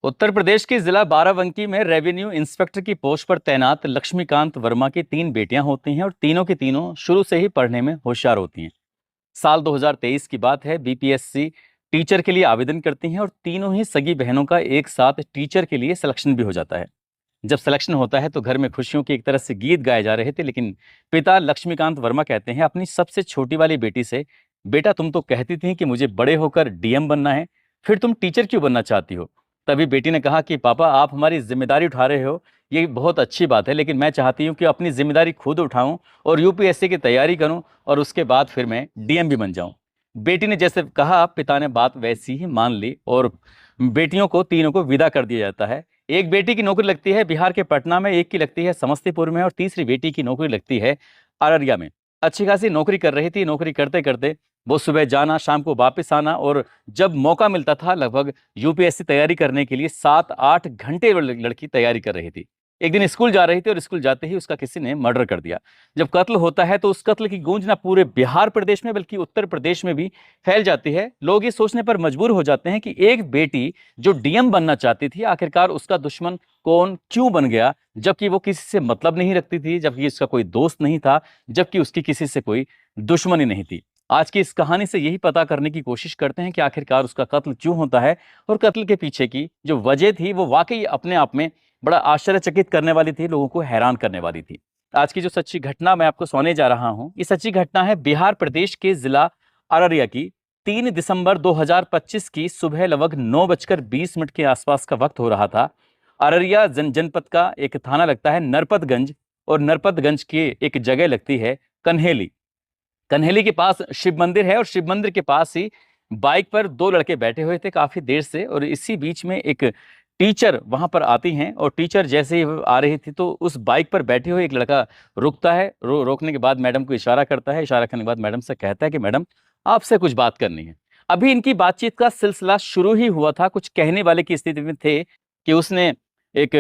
उत्तर प्रदेश के जिला बाराबंकी में रेवेन्यू इंस्पेक्टर की पोस्ट पर तैनात लक्ष्मीकांत वर्मा की तीन बेटियां होती हैं और तीनों की तीनों शुरू से ही पढ़ने में होशियार होती हैं। साल 2023 की बात है। बीपीएससी टीचर के लिए आवेदन करती हैं और तीनों ही सगी बहनों का एक साथ टीचर के लिए सिलेक्शन भी हो जाता है। जब सिलेक्शन होता है तो घर में खुशियों के एक तरह से गीत गाए जा रहे थे, लेकिन पिता लक्ष्मीकांत वर्मा कहते हैं अपनी सबसे छोटी वाली बेटी से, बेटा तुम तो कहती थी कि मुझे बड़े होकर डीएम बनना है, फिर तुम टीचर क्यों बनना चाहती हो? तभी बेटी ने कहा कि पापा आप हमारी जिम्मेदारी उठा रहे हो, ये बहुत अच्छी बात है, लेकिन मैं चाहती हूँ कि अपनी जिम्मेदारी खुद उठाऊं और यूपीएससी की तैयारी करूं और उसके बाद फिर मैं डीएम भी बन जाऊं। बेटी ने जैसे कहा पिता ने बात वैसी ही मान ली और बेटियों को तीनों को विदा कर दिया जाता है। एक बेटी की नौकरी लगती है बिहार के पटना में, एक की लगती है समस्तीपुर में और तीसरी बेटी की नौकरी लगती है अररिया में। अच्छी खासी नौकरी कर रही थी। नौकरी करते करते वो सुबह जाना, शाम को वापस आना और जब मौका मिलता था लगभग यूपीएससी तैयारी करने के लिए 7-8 घंटे वो लड़की तैयारी कर रही थी। एक दिन स्कूल जा रही थी और स्कूल जाते ही उसका किसी ने मर्डर कर दिया। जब कत्ल होता है तो उस कत्ल की गूंज ना पूरे बिहार प्रदेश में बल्कि उत्तर प्रदेश में भी फैल जाती है। लोग ये सोचने पर मजबूर हो जाते हैं कि एक बेटी जो डीएम बनना चाहती थी, आखिरकार उसका दुश्मन कौन क्यों बन गया, जबकि वो किसी से मतलब नहीं रखती थी, जबकि उसका कोई दोस्त नहीं था, जबकि उसकी किसी से कोई दुश्मनी नहीं थी। आज की इस कहानी से यही पता करने की कोशिश करते हैं कि आखिरकार उसका कत्ल क्यों होता है और कत्ल के पीछे की जो वजह थी वो वाकई अपने आप में बड़ा आश्चर्यचकित करने वाली थी, लोगों को हैरान करने वाली थी। आज की जो सच्ची घटना मैं आपको सुनाने जा रहा हूं, ये सच्ची घटना है बिहार प्रदेश के जिला अररिया की। 3 दिसंबर 2025 की सुबह लगभग 9:20 के आसपास का वक्त हो रहा था। अररिया जनपद का एक थाना लगता है नरपतगंज और नरपतगंज की एक जगह लगती है कन्हेली। कन्हेली के पास शिव मंदिर है और शिव मंदिर के पास ही बाइक पर दो लड़के बैठे हुए थे काफी देर से, और इसी बीच में एक टीचर वहां पर आती हैं और टीचर जैसे ही आ रही थी तो उस बाइक पर बैठे हुए एक लड़का रुकता है। रोकने के बाद मैडम को इशारा करता है। इशारा करने के बाद मैडम से कहता है कि मैडम आपसे कुछ बात करनी है। अभी इनकी बातचीत का सिलसिला शुरू ही हुआ था, कुछ कहने वाले की स्थिति में थे कि उसने एक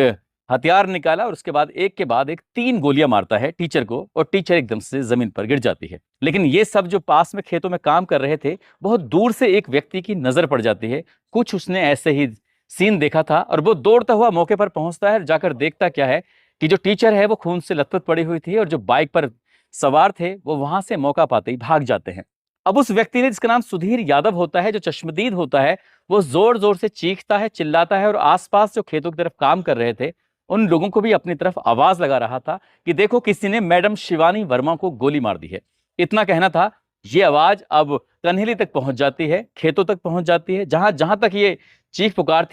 हथियार निकाला और उसके बाद एक 3 गोलियां मारता है टीचर को और टीचर एकदम से जमीन पर गिर जाती है। लेकिन ये सब जो पास में खेतों में काम कर रहे थे, बहुत दूर से एक व्यक्ति की नजर पड़ जाती है। कुछ उसने ऐसे ही सीन देखा था और वो दौड़ता हुआ मौके पर पहुंचता है। जाकर देखता क्या है कि जो टीचर है वो खून से लथपथ पड़ी हुई थी और जो बाइक पर सवार थे वो वहां से मौका पाते ही भाग जाते हैं। अब उस व्यक्ति ने, जिसका नाम सुधीर यादव होता है, जो चश्मदीद होता है, वो जोर जोर से चीखता है, चिल्लाता है और आसपास जो खेतों की तरफ काम कर रहे थे उन लोगों को भी अपनी तरफ आवाज लगा रहा था कि देखो किसी ने मैडम शिवानी वर्मा को गोली मार दी है। इतना कहना था। ये आवाज अब कन्हेली तक पहुंच जाती है, खेतों तक पहुंच जाती है, जहां जहां तक ये चीख पुकार थी।